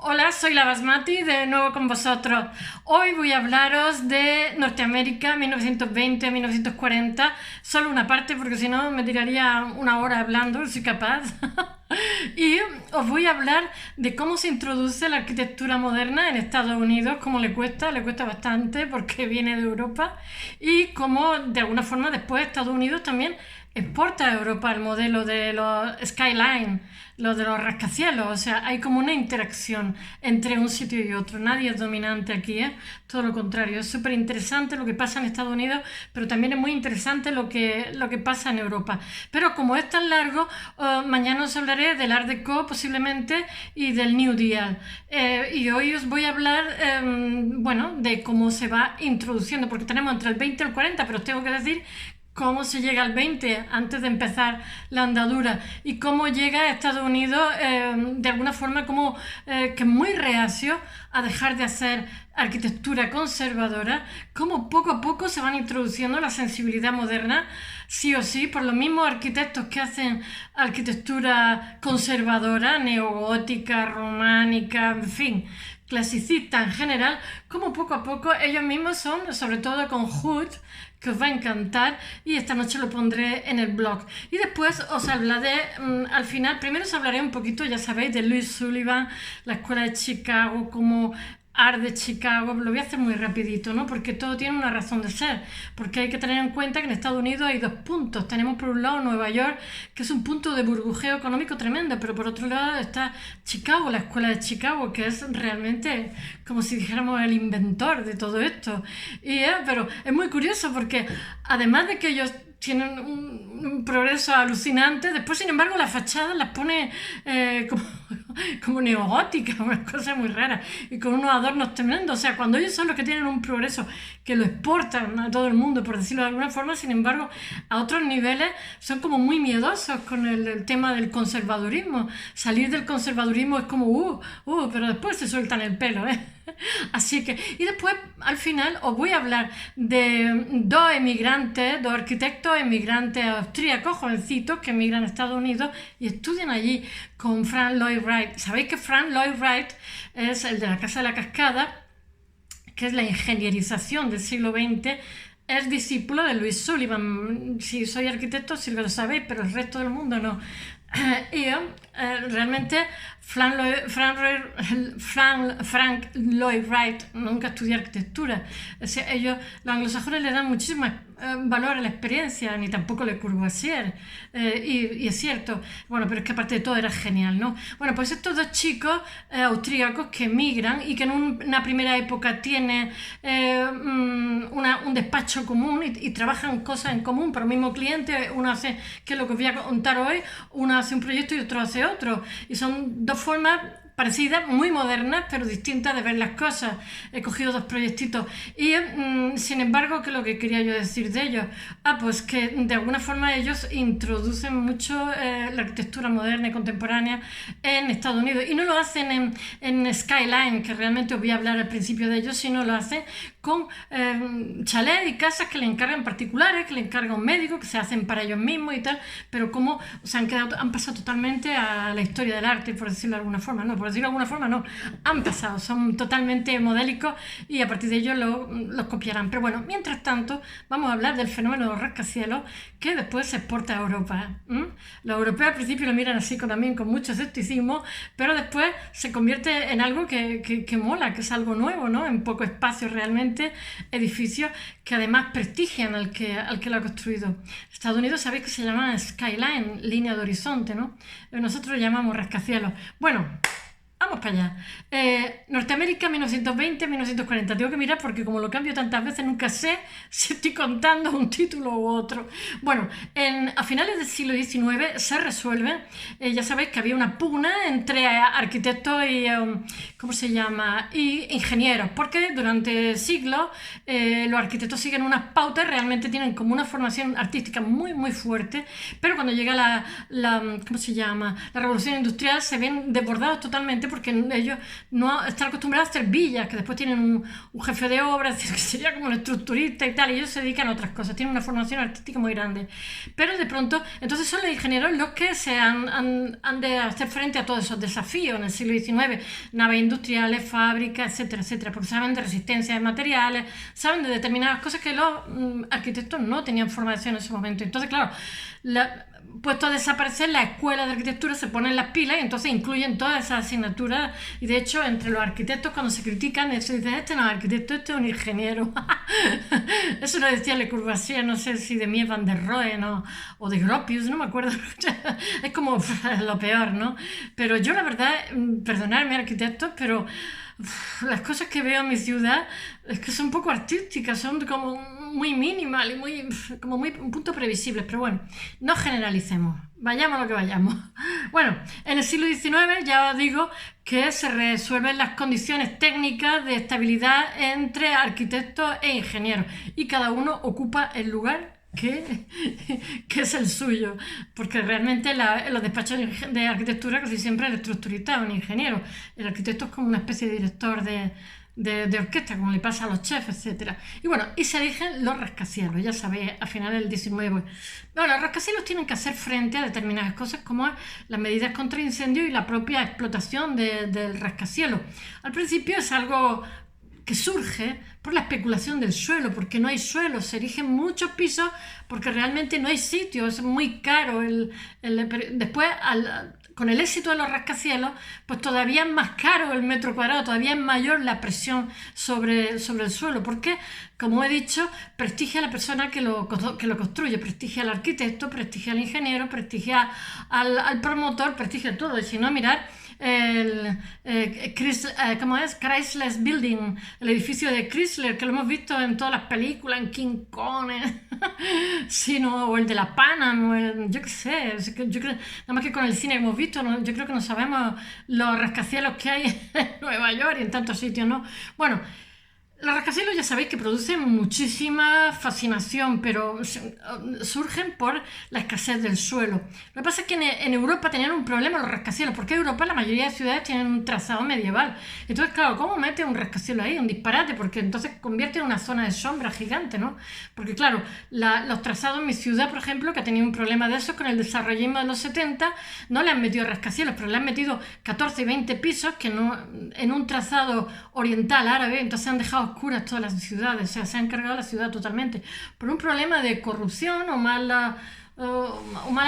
Hola, soy la Basmati, de nuevo con vosotros. Hoy voy a hablaros de Norteamérica 1920-1940, solo una parte porque si no me tiraría una hora hablando, no soy capaz. Y os voy a hablar de cómo se introduce la arquitectura moderna en Estados Unidos, cómo le cuesta bastante porque viene de Europa, y cómo de alguna forma después Estados Unidos también exporta a Europa el modelo de los skyline, lo de los rascacielos. O sea, hay como una interacción entre un sitio y otro. Nadie es dominante aquí, ¿eh? Todo lo contrario. Es súper interesante lo que pasa en Estados Unidos, pero también es muy interesante lo que pasa en Europa. Pero como es tan largo, mañana os hablaré del Art Deco posiblemente y del New Deal. Y hoy os voy a hablar, bueno, de cómo se va introduciendo, porque tenemos entre el 20 y el 40, pero os tengo que decir cómo se llega al 20 antes de empezar la andadura y cómo llega a Estados Unidos de alguna forma como que es muy reacio a dejar de hacer arquitectura conservadora, cómo poco a poco se van introduciendo la sensibilidad moderna, sí o sí, por los mismos arquitectos que hacen arquitectura conservadora, neogótica, románica, en fin, clasicista en general, como poco a poco ellos mismos son, sobre todo con Hood, que os va a encantar, y esta noche lo pondré en el blog. Y después os hablaré, al final, primero os hablaré un poquito, ya sabéis, de Louis Sullivan, la escuela de Chicago, como Art de Chicago. Lo voy a hacer muy rapidito, ¿no? Porque todo tiene una razón de ser, porque hay que tener en cuenta que en Estados Unidos hay dos puntos. Tenemos por un lado Nueva York, que es un punto de burbujeo económico tremendo, pero por otro lado está Chicago, la escuela de Chicago, que es realmente como si dijéramos el inventor de todo esto. Pero es muy curioso porque además de que ellos tienen un progreso alucinante, después sin embargo las fachadas las pone como neogóticas, unas cosas muy raras, y con unos adornos tremendos. O sea, cuando ellos son los que tienen un progreso que lo exportan a todo el mundo, por decirlo de alguna forma, sin embargo a otros niveles son como muy miedosos con el tema del conservadurismo. Salir del conservadurismo es como pero después se sueltan el pelo, ¿eh? Así que, y después al final os voy a hablar de dos emigrantes, dos arquitectos emigrantes austríacos, jovencitos, que emigran a Estados Unidos y estudian allí con Frank Lloyd Wright. Sabéis que Frank Lloyd Wright es el de la Casa de la Cascada, que es la ingenierización del siglo XX. Es discípulo de Louis Sullivan. Si soy arquitecto, sí lo sabéis, pero el resto del mundo no. Y realmente Frank Lloyd Wright nunca estudió arquitectura. O sea, los anglosajones le dan muchísimo valor a la experiencia, ni tampoco Le Corbusier. Y es cierto, bueno, pero es que aparte de todo era genial, ¿no? Bueno, pues estos dos chicos austríacos que emigran y que en una primera época tienen un despacho común y trabajan cosas en común para el mismo cliente. Uno hace, que es lo que os voy a contar hoy, uno hace un proyecto y otro hace otro. Y son dos formas parecidas, muy modernas, pero distintas de ver las cosas. He cogido dos proyectitos. Y sin embargo, ¿qué es lo que quería yo decir de ellos? Pues que de alguna forma ellos introducen mucho la arquitectura moderna y contemporánea en Estados Unidos. Y no lo hacen en Skyline, que realmente os voy a hablar al principio de ellos, sino lo hacen con chalets y casas que le encargan particulares, que le encarga un médico, que se hacen para ellos mismos y tal, pero como han pasado totalmente a la historia del arte, por decirlo de alguna forma. No, por decirlo de alguna forma no, han pasado, son totalmente modélicos y a partir de ellos los copiarán. Pero bueno, mientras tanto vamos a hablar del fenómeno de los rascacielos, que después se exporta a Europa. Los europeos al principio lo miran así también con mucho escepticismo, pero después se convierte en algo que mola, que es algo nuevo, ¿no? En poco espacio realmente, edificios que además prestigian al que lo ha construido. Estados Unidos sabéis que se llama skyline, línea de horizonte, ¿no? Nosotros lo llamamos rascacielos. Bueno, vamos para allá. Norteamérica 1920-1940. Tengo que mirar porque como lo cambio tantas veces nunca sé si estoy contando un título u otro. Bueno, a finales del siglo XIX se resuelve. Ya sabéis que había una pugna entre arquitectos y ¿cómo se llama? Y ingenieros, porque durante siglos los arquitectos siguen unas pautas, realmente tienen como una formación artística muy muy fuerte, pero cuando llega ¿cómo se llama? La revolución industrial se ven desbordados totalmente porque ellos no están acostumbrados a hacer villas, que después tienen un jefe de obra, es decir, que sería como un estructurista y tal, y ellos se dedican a otras cosas, tienen una formación artística muy grande. Pero de pronto, entonces son los ingenieros los que han de hacer frente a todos esos desafíos en el siglo XIX, naves industriales, fábricas, etcétera, etcétera, porque saben de resistencia de materiales, saben de determinadas cosas que los arquitectos no tenían formación en ese momento. Entonces, claro, puesto a desaparecer, la escuela de arquitectura se ponen las pilas y entonces incluyen todas esas asignaturas. Y de hecho, entre los arquitectos, cuando se critican, se dicen, este no es arquitecto, este es un ingeniero. Eso lo decía Le Corbusier, no sé si de Mies van der Rohe o de Gropius, no me acuerdo. Es como lo peor, ¿no? Pero yo, la verdad, perdonadme, arquitectos, pero las cosas que veo en mi ciudad es que son un poco artísticas, son como muy minimal y como muy un punto previsibles, pero bueno, no generalicemos, vayamos a lo que vayamos. Bueno, en el siglo XIX ya os digo que se resuelven las condiciones técnicas de estabilidad entre arquitectos e ingenieros y cada uno ocupa el lugar que es el suyo, porque realmente en los despachos de arquitectura casi siempre el estructurista es un ingeniero, el arquitecto es como una especie de director de orquesta, como le pasa a los chefs, etc. Y bueno, y se eligen los rascacielos, ya sabéis, a finales del 19. Bueno, los rascacielos tienen que hacer frente a determinadas cosas como las medidas contra incendios y la propia explotación del rascacielos. Al principio es algo que surge por la especulación del suelo, porque no hay suelo, se erigen muchos pisos porque realmente no hay sitio, es muy caro. Después, con el éxito de los rascacielos, pues todavía es más caro el metro cuadrado, todavía es mayor la presión sobre el suelo, porque, como he dicho, prestigia a la persona que lo construye, prestigia al arquitecto, prestigia al ingeniero, prestigia al promotor, prestigia todo. Y si no, mirad ¿cómo es? Chrysler Building, el edificio de Chrysler, que lo hemos visto en todas las películas, en King Kong, sí, ¿no? O el de la Panam, yo qué sé, yo creo, nada más que con el cine que hemos visto, ¿no? Yo creo que no sabemos los rascacielos que hay en Nueva York y en tantos sitios, ¿no? Bueno, los rascacielos ya sabéis que producen muchísima fascinación, pero surgen por la escasez del suelo. Lo que pasa es que en Europa tenían un problema los rascacielos, porque en Europa la mayoría de ciudades tienen un trazado medieval. Entonces, claro, ¿cómo mete un rascacielos ahí? Un disparate, porque entonces convierte en una zona de sombra gigante, ¿no? Porque claro, los trazados en mi ciudad, por ejemplo, que ha tenido un problema de eso con el desarrollismo de los 70, no le han metido rascacielos, pero le han metido 14 y 20 pisos que no, en un trazado oriental árabe, entonces han dejado oscuras todas las ciudades, o sea, se han cargado la ciudad totalmente por un problema de corrupción o mala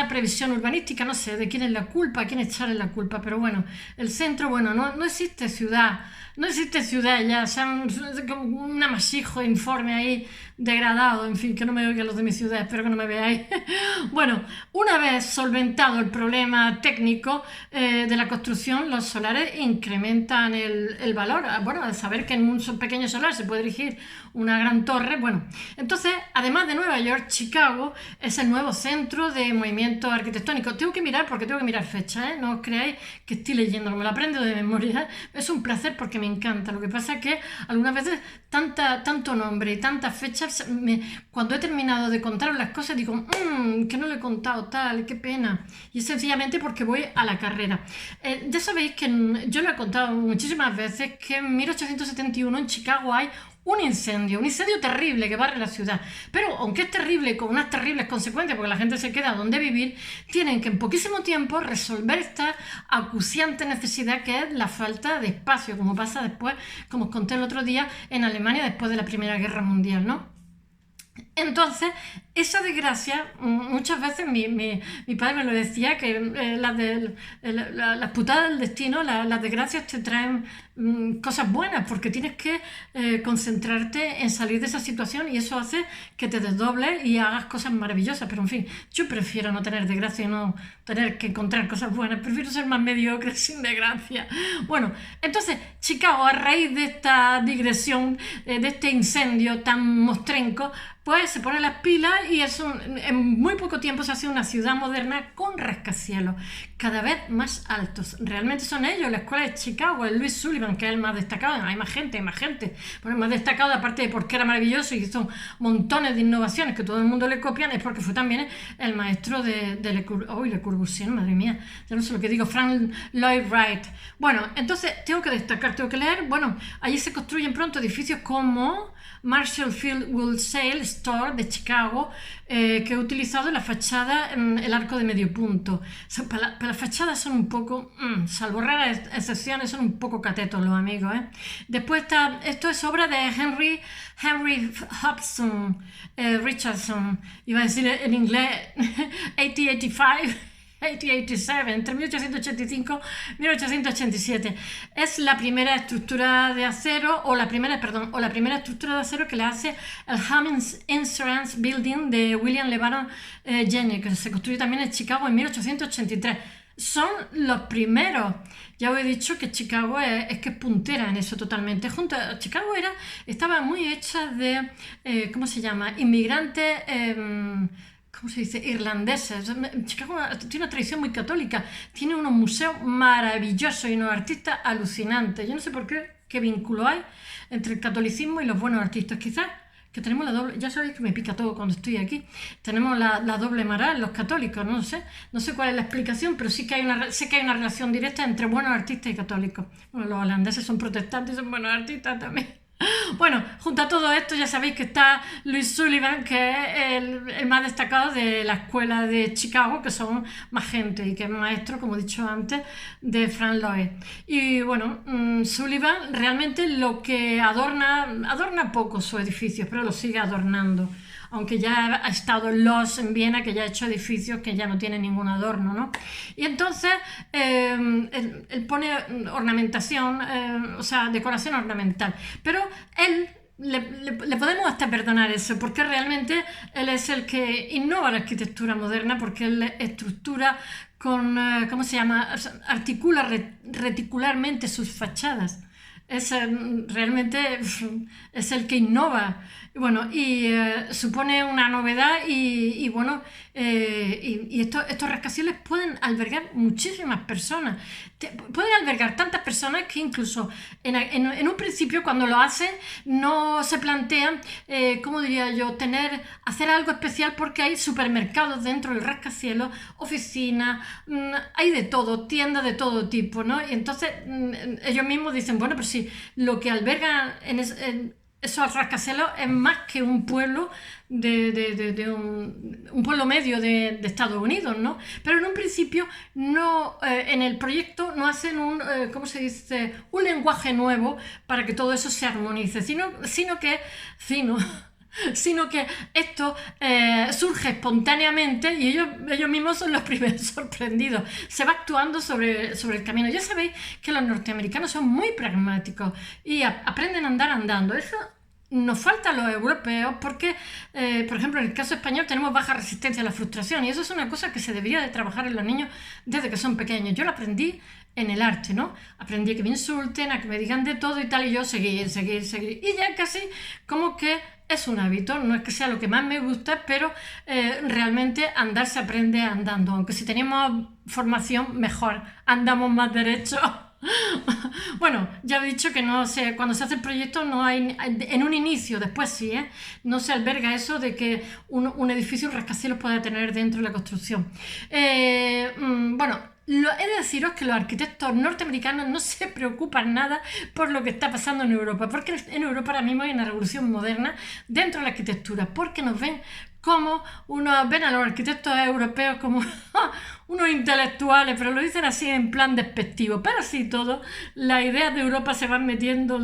previsión urbanística, no sé de quién es la culpa, a quién echarle la culpa, pero bueno, el centro, bueno, no existe ciudad, ya, o sea, como un amasijo informe ahí degradado, en fin, que no me oigan los de mi ciudad, espero que no me veáis. Bueno, una vez solventado el problema técnico de la construcción, los solares incrementan el valor. Bueno, al saber que en un pequeño solar se puede erigir una gran torre, bueno, entonces, además de Nueva York, Chicago es el nuevo centro de movimiento arquitectónico. Tengo que mirar porque tengo que mirar fechas, ¿eh? No os creáis que estoy leyendo, no me lo aprendo de memoria. Es un placer porque me encanta. Lo que pasa es que algunas veces tanto nombre y tantas fechas, cuando he terminado de contar las cosas digo, que no lo he contado tal, qué pena. Y es sencillamente porque voy a la carrera. Ya sabéis que yo lo he contado muchísimas veces que en 1871 en Chicago hay un incendio terrible que barre la ciudad. Pero aunque es terrible y con unas terribles consecuencias, porque la gente se queda donde vivir, tienen que en poquísimo tiempo resolver esta acuciante necesidad que es la falta de espacio, como pasa después, como os conté el otro día, en Alemania después de la Primera Guerra Mundial, ¿no? Entonces, esa desgracia, muchas veces mi padre me lo decía, que las putadas del destino, las desgracias te traen cosas buenas, porque tienes que concentrarte en salir de esa situación y eso hace que te desdobles y hagas cosas maravillosas. Pero en fin, yo prefiero no tener desgracia y no tener que encontrar cosas buenas, prefiero ser más mediocre sin desgracia. Bueno, entonces, Chicago, a raíz de esta digresión, de este incendio tan mostrenco, pues pues se pone las pilas y en muy poco tiempo se hace una ciudad moderna con rascacielos cada vez más altos. Realmente son ellos, la escuela de Chicago, el Louis Sullivan, que es el más destacado. Hay más gente. Bueno, el más destacado, aparte de porque era maravilloso y hizo montones de innovaciones que todo el mundo le copian, es porque fue también el maestro de Le Corbusier, madre mía, ya no sé lo que digo, Frank Lloyd Wright. Bueno, entonces tengo que leer. Bueno, allí se construyen pronto edificios como Marshall Field Wholesale Store de Chicago, que he utilizado en la fachada el arco de medio punto. Para las fachadas son un poco, salvo raras excepciones, son un poco catetos los amigos. Después esto es obra de Henry Hobson Richardson, iba a decir en inglés 1887, entre 1885 y 1887. Es la primera estructura de acero, o la primera estructura de acero que le hace el Cummins Insurance Building de William LeBaron Jennings, que se construyó también en Chicago en 1883. Son los primeros. Ya os he dicho que Chicago es puntera en eso totalmente. Chicago estaba muy hecha de, ¿cómo se llama? Inmigrantes, ¿cómo se dice? Irlandeses. Chicago tiene una tradición muy católica. Tiene unos museos maravillosos y unos artistas alucinantes. Yo no sé por qué vínculo hay entre el catolicismo y los buenos artistas. Quizás que tenemos la doble, ya sabéis que me pica todo cuando estoy aquí, tenemos la doble moral, los católicos, no sé cuál es la explicación, pero sí que sé que hay una relación directa entre buenos artistas y católicos. Bueno, los holandeses son protestantes y son buenos artistas también. Bueno, junto a todo esto ya sabéis que está Louis Sullivan, que es el más destacado de la escuela de Chicago, que son más gente, y que es maestro, como he dicho antes, de Frank Lloyd. Y bueno, Sullivan realmente lo que adorna poco sus edificios, pero lo sigue adornando. Aunque ya ha estado en Viena, que ya ha hecho edificios que ya no tienen ningún adorno, ¿no? Y entonces él pone ornamentación, o sea, decoración ornamental. Pero él le podemos hasta perdonar eso, porque realmente él es el que innova la arquitectura moderna, porque él estructura con, ¿cómo se llama? Articula reticularmente sus fachadas. Realmente es el que innova. Bueno, y supone una novedad y bueno, y estos rascacielos pueden albergar muchísimas personas. Pueden albergar tantas personas que incluso en un principio, cuando lo hacen, no se plantean, ¿cómo diría yo?, hacer algo especial, porque hay supermercados dentro del rascacielos, oficinas, hay de todo, tiendas de todo tipo, ¿no? Y entonces ellos mismos dicen, bueno, pero si lo que albergan en esos rascacielos es más que un pueblo un pueblo medio de Estados Unidos, ¿no? Pero en un principio no, en el proyecto no hacen ¿cómo se dice?, un lenguaje nuevo para que todo eso se armonice, sino que esto surge espontáneamente y ellos mismos son los primeros sorprendidos. Se va actuando sobre el camino. Ya sabéis que los norteamericanos son muy pragmáticos y aprenden a andar andando. Eso nos falta a los europeos porque, por ejemplo, en el caso español tenemos baja resistencia a la frustración, y eso es una cosa que se debería de trabajar en los niños desde que son pequeños. Yo lo aprendí en el arte, ¿no? Aprendí a que me insulten, a que me digan de todo y tal, y yo seguir. Y ya casi como que es un hábito, no es que sea lo que más me gusta, pero realmente andar se aprende andando. Aunque si tenemos formación, mejor, andamos más derecho. Bueno, ya he dicho que cuando se hace el proyecto no hay, en un inicio, después sí, no se alberga eso de que un edificio, un rascacielos pueda tener dentro de la construcción. Bueno, he de deciros que los arquitectos norteamericanos no se preocupan nada por lo que está pasando en Europa, porque en Europa ahora mismo hay una revolución moderna dentro de la arquitectura, porque ven a los arquitectos europeos como unos intelectuales, pero lo dicen así en plan despectivo. Pero así todo, las ideas de Europa se van metiendo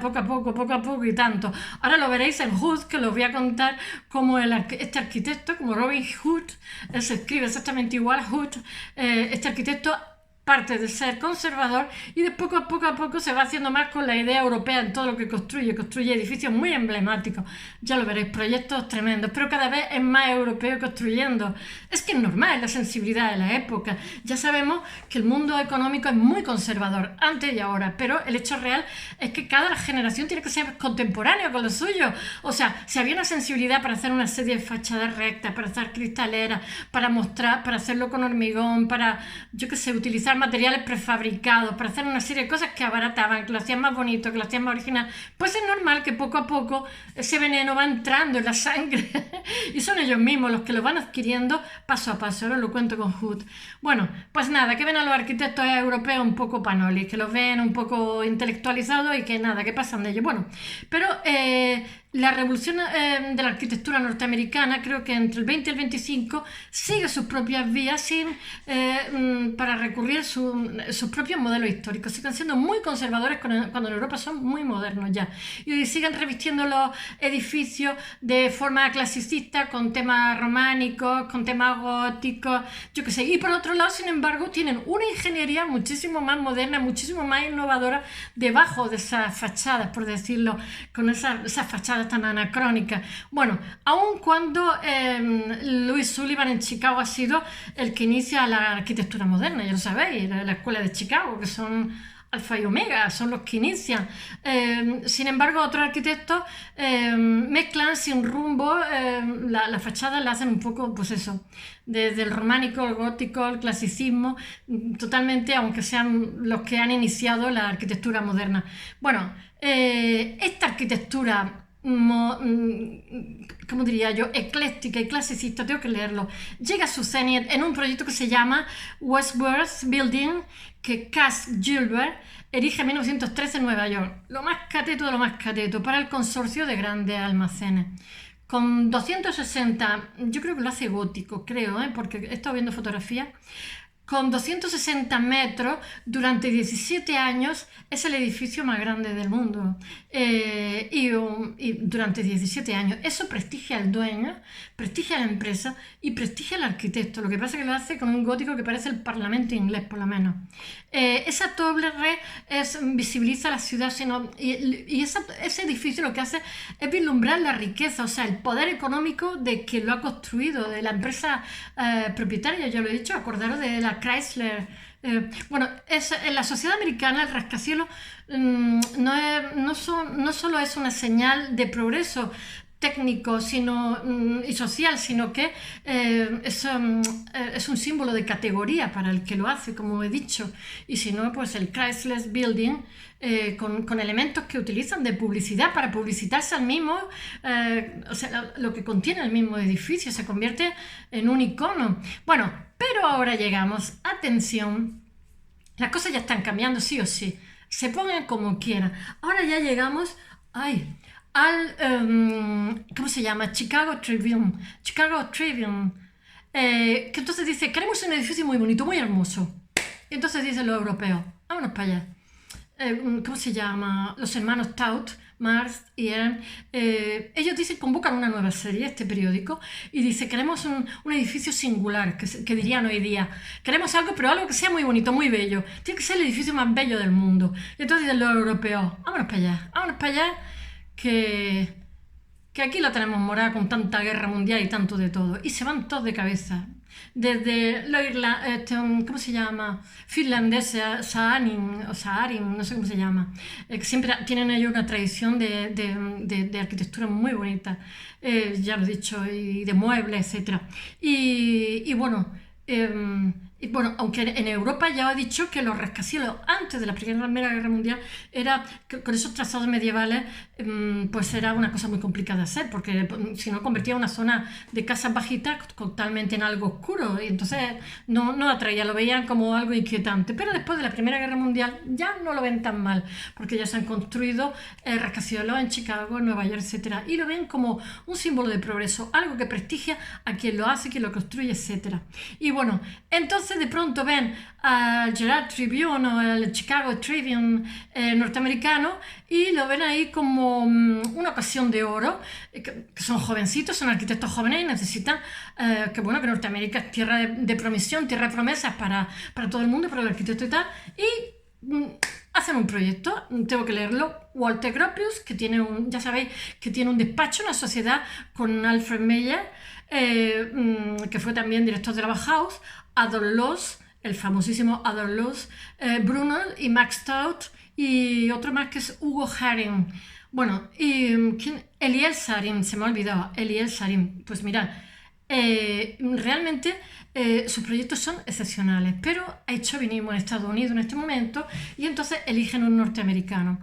poco a poco y tanto. Ahora lo veréis en Hood, que os voy a contar cómo este arquitecto, como Robin Hood, se escribe exactamente igual, Hood, este arquitecto parte de ser conservador y de poco a poco se va haciendo más con la idea europea en todo lo que construye edificios muy emblemáticos, ya lo veréis, proyectos tremendos, pero cada vez es más europeo construyendo. Es que es normal, es la sensibilidad de la época. Ya sabemos que el mundo económico es muy conservador, antes y ahora, pero el hecho real es que cada generación tiene que ser contemporánea con lo suyo. O sea, si había una sensibilidad para hacer una serie de fachadas rectas, para hacer cristaleras, para mostrar, para hacerlo con hormigón, para, yo qué sé, utilizar materiales prefabricados, para hacer una serie de cosas que abarataban, que lo hacían más bonito, que lo hacían más original, pues es normal que poco a poco ese veneno va entrando en la sangre y son ellos mismos los que lo van adquiriendo paso a paso. Ahora lo cuento con Hood. Bueno, pues nada, que ven a los arquitectos europeos un poco panolis, que los ven un poco intelectualizados y que nada, que pasan de ellos. Bueno, pero la revolución de la arquitectura norteamericana, creo que entre el 20 y el 25, sigue sus propias vías para recurrir sus propios modelos históricos. Siguen siendo muy conservadores cuando en Europa son muy modernos ya. Y siguen revistiendo los edificios de forma clasicista, con temas románicos, con temas góticos, yo qué sé. Y por otro lado, sin embargo, tienen una ingeniería muchísimo más moderna, muchísimo más innovadora debajo de esas fachadas, por decirlo, con esas fachadas tan anacrónicas. Bueno, aun cuando Louis Sullivan en Chicago ha sido el que inicia la arquitectura moderna, ya lo sabéis, la escuela de Chicago, que son alfa y omega, son los que inician. Sin embargo, otros arquitectos mezclan sin rumbo, la fachada la hacen un poco, pues eso, desde el románico, el gótico, el clasicismo, totalmente, aunque sean los que han iniciado la arquitectura moderna. Bueno, esta arquitectura, ¿cómo diría yo?, ecléctica y clasicista, tengo que leerlo, llega a su cenit en un proyecto que se llama Westworth Building, que Cass Gilbert erige en 1913 en Nueva York. Lo más cateto de lo más cateto para el consorcio de grandes almacenes. Con 260, yo creo que lo hace gótico, creo, porque he estado viendo fotografías. Con 260 metros, durante 17 años, es el edificio más grande del mundo. Y durante 17 años. Eso prestigia al dueño, prestigia a la empresa y prestigia al arquitecto. Lo que pasa es que lo hace con un gótico que parece el Parlamento inglés, por lo menos. Esa doble red visibiliza la ciudad, y ese edificio lo que hace es vislumbrar la riqueza, o sea, el poder económico de quien lo ha construido, de la empresa propietaria. Yo lo he dicho, acordaros de la Chrysler. Bueno, en la sociedad americana el rascacielos no solo es una señal de progreso técnico y social, sino que es un símbolo de categoría para el que lo hace, como he dicho. Y si no, pues el Chrysler Building, con elementos que utilizan de publicidad para publicitarse al mismo, o sea, lo que contiene el mismo edificio se convierte en un icono. Bueno, pero ahora llegamos, atención, las cosas ya están cambiando sí o sí, se pongan como quieran. Ahora ya llegamos al, ¿cómo se llama? Chicago Tribune, que entonces dice, queremos un edificio muy bonito, muy hermoso. Y entonces dicen los europeos, vámonos para allá. ¿Cómo se llama? Los hermanos Taut, Marx y Ern, ellos convocan una nueva serie, este periódico, y dice, queremos un edificio singular, que dirían hoy día. Queremos algo, pero algo que sea muy bonito, muy bello. Tiene que ser el edificio más bello del mundo. Y entonces dicen los europeos, vámonos para allá, que aquí la tenemos morada con tanta guerra mundial y tanto de todo. Y se van todos de cabeza. Desde ¿cómo se llama? Finlandeses, Saarin, no sé cómo se llama. Que siempre tienen ellos una tradición de arquitectura muy bonita, ya lo he dicho, y de muebles, etc. Y bueno, aunque en Europa ya he dicho que los rascacielos antes de la Primera Guerra Mundial con esos trazados medievales, pues era una cosa muy complicada de hacer, porque si no convertía una zona de casas bajitas totalmente en algo oscuro, y entonces no atraía, lo veían como algo inquietante. Pero después de la Primera Guerra Mundial ya no lo ven tan mal, porque ya se han construido rascacielos en Chicago, en Nueva York, etc. Y lo ven como un símbolo de progreso, algo que prestigia a quien lo hace, quien lo construye, etc. Y bueno, entonces entonces de pronto ven al Herald Tribune o al Chicago Tribune norteamericano y lo ven ahí como una ocasión de oro, que son jovencitos, son arquitectos jóvenes y necesitan que Norteamérica es tierra de promisión, tierra de promesas para todo el mundo, para el arquitecto y tal, y hacen un proyecto, tengo que leerlo. Walter Gropius, que tiene ya sabéis, que tiene un despacho, una sociedad con Alfred Meyer, que fue también director de la Bauhaus, Adolf Loos, el famosísimo Adolf Loos, Brunel y Max Stout, y otro más que es Hugo Haring. Bueno, y Eliel Sarin, se me ha olvidado, Eliel Sarin. Pues mirad, realmente sus proyectos son excepcionales, pero ha hecho venimos en Estados Unidos en este momento y entonces eligen un norteamericano.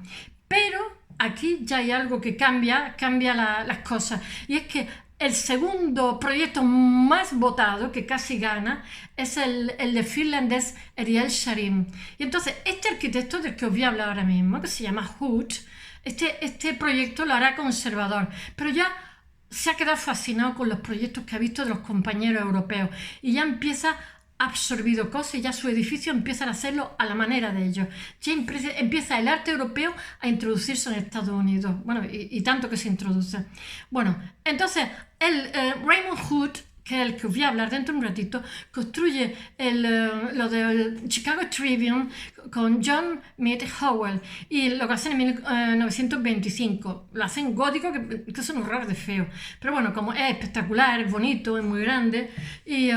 Pero aquí ya hay algo que cambia las cosas, y es que el segundo proyecto más votado, que casi gana, es el de finlandés Eliel Sarin. Y entonces este arquitecto del que os voy a hablar ahora mismo, que se llama Hood, este proyecto lo hará conservador, pero ya se ha quedado fascinado con los proyectos que ha visto de los compañeros europeos y ya ha absorbido cosas y ya su edificio empieza a hacerlo a la manera de ellos. Ya empieza el arte europeo a introducirse en Estados Unidos. Bueno, y tanto que se introduce. Bueno, entonces Raymond Hood, que es el que os voy a hablar dentro de un ratito, construye lo del Chicago Tribune con John Mead Howell, y lo que hacen en 1925. Lo hacen gótico, que es un horror de feo. Pero bueno, como es espectacular, es bonito, es muy grande, y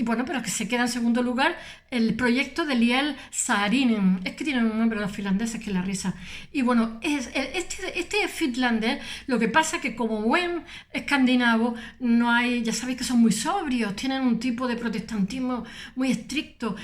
bueno, pero que se queda en segundo lugar el proyecto de Eliel Saarinen. Es que tienen un nombre los finlandeses que es la risa. Y bueno, este finlandés, lo que pasa es que como buen escandinavo, no hay, ya sabéis que son muy sobrios, tienen un tipo de protestantismo muy estricto,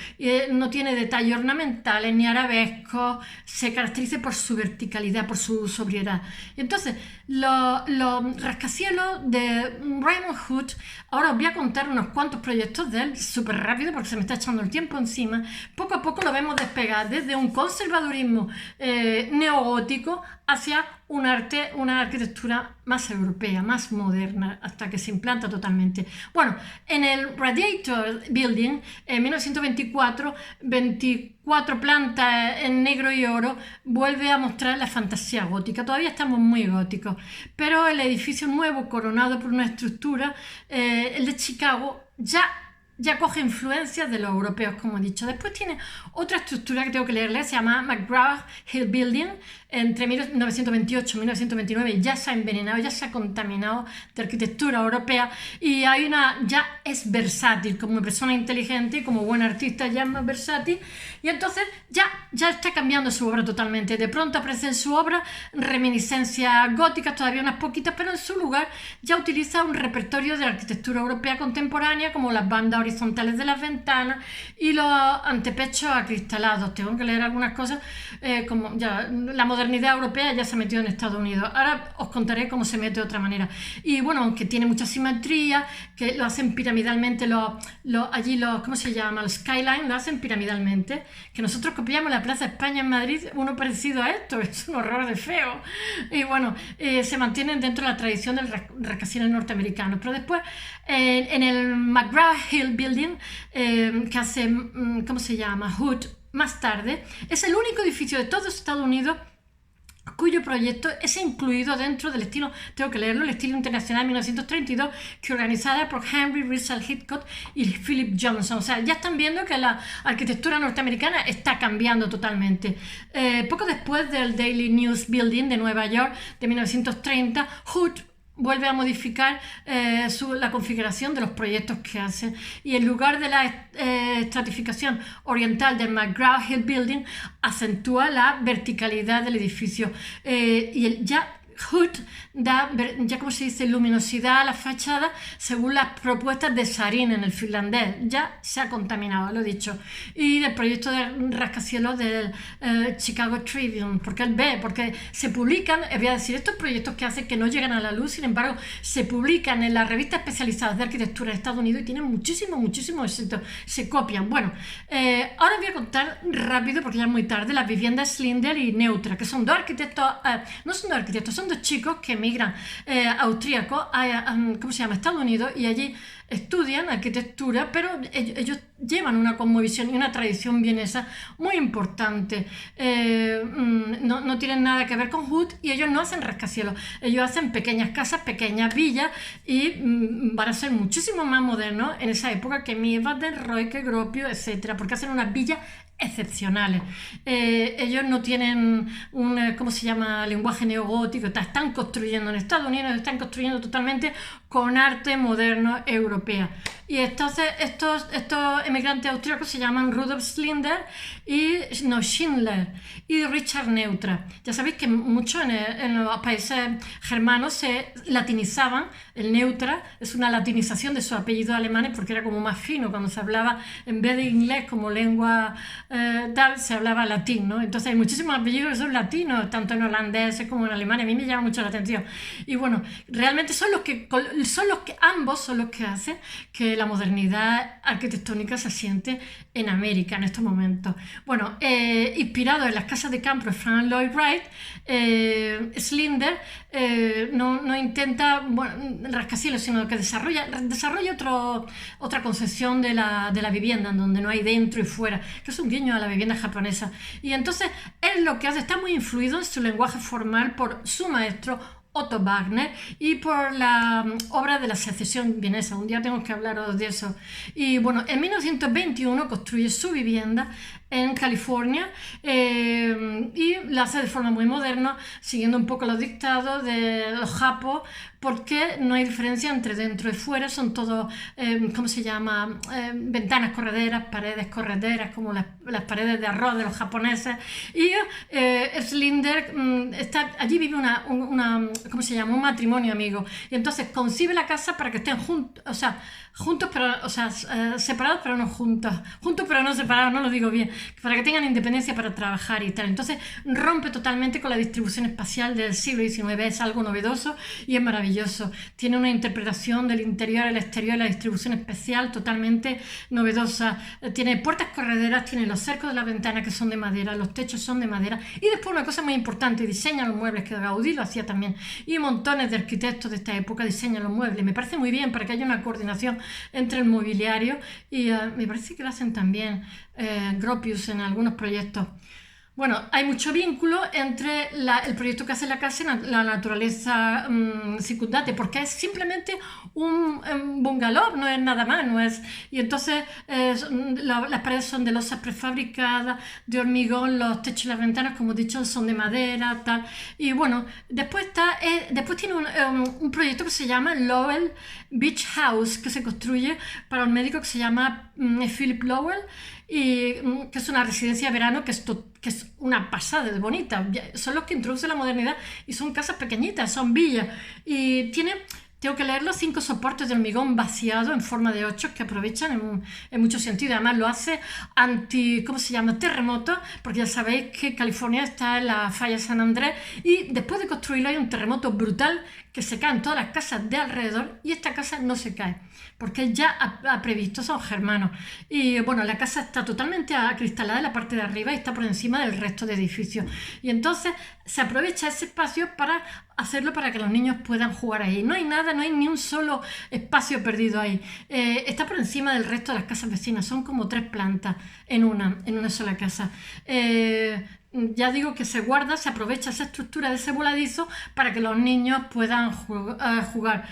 no tiene detalles ornamentales ni arabescos, se caracteriza por su verticalidad, por su sobriedad. Y entonces, los rascacielos de Raymond Hood, ahora os voy a contar unos cuantos proyectos de él, súper rápido porque se me está echando el tiempo encima. Poco a poco lo vemos despegar desde un conservadurismo neogótico hacia una arquitectura más europea, más moderna, hasta que se implanta totalmente. Bueno, en el Radiator Building, en 1924, 24 plantas en negro y oro, vuelve a mostrar la fantasía gótica. Todavía estamos muy góticos, pero el edificio nuevo, coronado por una estructura, el de Chicago, ya coge influencias de los europeos, como he dicho. Después tiene otra estructura que tengo que leerle, se llama McGraw-Hill Building, entre 1928 y 1929, ya se ha envenenado, ya se ha contaminado de arquitectura europea, y ya es versátil, como persona inteligente y como buen artista ya es más versátil, y entonces ya está cambiando su obra totalmente. De pronto aparece en su obra reminiscencias góticas, todavía unas poquitas, pero en su lugar ya utiliza un repertorio de la arquitectura europea contemporánea, como las bandas horizontales de las ventanas y los antepechos acristalados. Tengo que leer algunas cosas, como ya la modernidad europea ya se ha metido en Estados Unidos. Ahora os contaré cómo se mete de otra manera. Y bueno, aunque tiene mucha simetría, que lo hacen piramidalmente, ¿cómo se llama? El skyline lo hacen piramidalmente, que nosotros copiamos la Plaza España en Madrid, uno parecido a esto, es un horror de feo. Y bueno, se mantienen dentro de la tradición del rascacielos norteamericano. Pero después, en el McGraw-Hill Building, que hace, ¿cómo se llama? Hood, más tarde, es el único edificio de todo Estados Unidos cuyo proyecto es incluido dentro del estilo, tengo que leerlo, el estilo internacional 1932, que organizada por Henry Rizal Hitchcock y Philip Johnson. O sea, ya están viendo que la arquitectura norteamericana está cambiando totalmente. Poco después del Daily News Building de Nueva York de 1930, Hood vuelve a modificar la configuración de los proyectos que hace, y en lugar de la estratificación oriental del McGraw-Hill Building acentúa la verticalidad del edificio, y Hood da, como se dice, luminosidad a la fachada según las propuestas de Saarinen, el finlandés. Ya se ha contaminado, lo he dicho. Y del proyecto de rascacielos del Chicago Tribune, porque se publican, voy a decir, estos proyectos que hacen que no llegan a la luz, sin embargo, se publican en las revistas especializadas de arquitectura de Estados Unidos y tienen muchísimo éxito. Se copian. Bueno, ahora voy a contar rápido, porque ya es muy tarde, las viviendas Schindler y Neutra, que son dos arquitectos, no son dos arquitectos, son dos chicos que emigran austríacos ¿cómo se llama? Estados Unidos, y allí estudian arquitectura, pero ellos llevan una cosmovisión y una tradición vienesa muy importante. No tienen nada que ver con Hood, y ellos no hacen rascacielos, ellos hacen pequeñas casas, pequeñas villas, y van a ser muchísimo más modernos en esa época que Mies van der Rohe, que Gropius, etcétera, porque hacen unas villas excepcionales. Ellos no tienen un, ¿cómo se llama?, lenguaje neogótico, están construyendo en Estados Unidos, están construyendo totalmente con arte moderno europeo. Y entonces estos emigrantes austríacos se llaman Rudolf Schindler Schindler y Richard Neutra. Ya sabéis que mucho en los países germanos se latinizaban. El Neutra es una latinización de sus apellidos alemanes, porque era como más fino cuando se hablaba, en vez de inglés como lengua tal, se hablaba latín, ¿no? Entonces hay muchísimos apellidos que son latinos, tanto en holandés como en alemán. A mí me llama mucho la atención. Y bueno, realmente ambos son los que hacen que la modernidad arquitectónica se asiente en América en estos momentos. Bueno, inspirado en las casas de campo de Frank Lloyd Wright, Schindler no intenta rascacielos, sino que desarrolla otra concepción de la vivienda, en donde no hay dentro y fuera, que es un guiño a la vivienda japonesa. Y entonces él lo que hace, está muy influido en su lenguaje formal por su maestro Otto Wagner y por la obra de la secesión vienesa. Un día tengo que hablaros de eso. Y bueno, en 1921 construye su vivienda en California, y la hace de forma muy moderna, siguiendo un poco los dictados de los japos, porque no hay diferencia entre dentro y fuera, son todos, ¿cómo se llama?, ventanas correderas, paredes correderas, como las paredes de arroz de los japoneses. Y Schindler allí vive ¿cómo se llama?, un matrimonio amigo, y entonces concibe la casa para que estén separados pero no juntos pero no separados, no lo digo bien, para que tengan independencia para trabajar y tal. Entonces rompe totalmente con la distribución espacial del siglo XIX, es algo novedoso y es maravilloso. Tiene una interpretación del interior al exterior, la distribución espacial totalmente novedosa. Tiene puertas correderas, tiene los cercos de las ventanas que son de madera, los techos son de madera, y después una cosa muy importante, diseña los muebles, que Gaudí lo hacía también, y montones de arquitectos de esta época diseñan los muebles. Me parece muy bien para que haya una coordinación entre el mobiliario, y me parece que lo hacen también Gropius en algunos proyectos. Bueno, hay mucho vínculo entre el proyecto que hace la casa y la naturaleza circundante, porque es simplemente un bungalow, no es nada más, no es. Y entonces las paredes son de losas prefabricadas, de hormigón, los techos y las ventanas, como he dicho, son de madera, tal. Y bueno, después tiene un proyecto que se llama Lowell Beach House, que se construye para un médico que se llama Philip Lowell, y que es una residencia de verano que es una pasada de bonita. Son los que introducen la modernidad, y son casas pequeñitas, son villas, y tengo que leerlo, 5 soportes de hormigón vaciado en forma de 8 que aprovechan en muchos sentidos. Además lo hace terremoto, porque ya sabéis que California está en la falla de San Andrés, y después de construirlo hay un terremoto brutal que se caen todas las casas de alrededor, y esta casa no se cae porque ya ha previsto, son germanos. Y bueno, la casa está totalmente acristalada en la parte de arriba y está por encima del resto de edificios, y entonces se aprovecha ese espacio para hacerlo para que los niños puedan jugar ahí. No hay ni un solo espacio perdido ahí. Está por encima del resto de las casas vecinas, son como 3 plantas en una sola casa. Ya digo que se aprovecha esa estructura de ese voladizo para que los niños puedan jugar.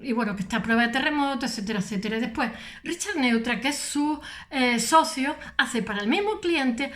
Y bueno, que está a prueba de terremoto, etcétera, etcétera. Y después, Richard Neutra, que es su socio, hace para el mismo cliente,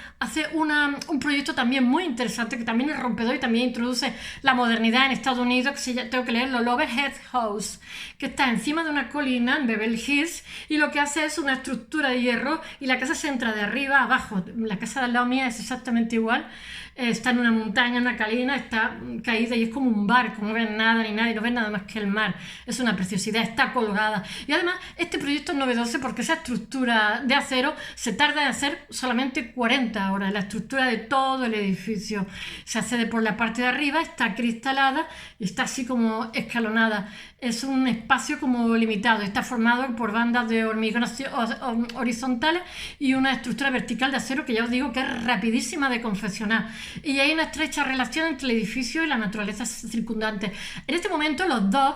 un proyecto también muy interesante, que también es rompedor y también introduce la modernidad en Estados Unidos, tengo que leerlo, Loverhead House, que está encima de una colina en Beverly Hills, y lo que hace es una estructura de hierro, y la casa se entra de arriba a abajo. La casa de al lado mía es exactamente igual. Está en una montaña, en una colina, está caída, y es como un barco, no ves nada ni nadie, no ves nada más que el mar. Es una preciosidad, está colgada. Y además, este proyecto es novedoso porque esa estructura de acero se tarda en hacer solamente 40 horas. La estructura de todo el edificio se accede por la parte de arriba, está cristalada y está así como escalonada. Es un espacio como limitado, está formado por bandas de hormigón horizontales y una estructura vertical de acero que ya os digo que es rapidísima de confeccionar. Y hay una estrecha relación entre el edificio y la naturaleza circundante. En este momento los dos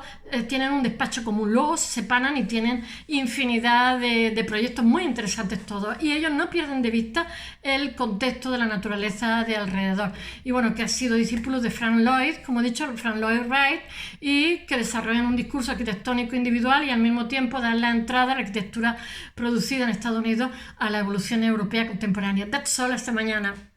tienen un despacho común, luego se separan y tienen infinidad de proyectos muy interesantes todos. Y ellos no pierden de vista el contexto de la naturaleza de alrededor. Y bueno, que ha sido discípulo de Frank Lloyd, como he dicho, Frank Lloyd Wright, y que desarrollan un discurso arquitectónico individual y al mismo tiempo dan la entrada a la arquitectura producida en Estados Unidos a la evolución europea contemporánea. That's all esta mañana.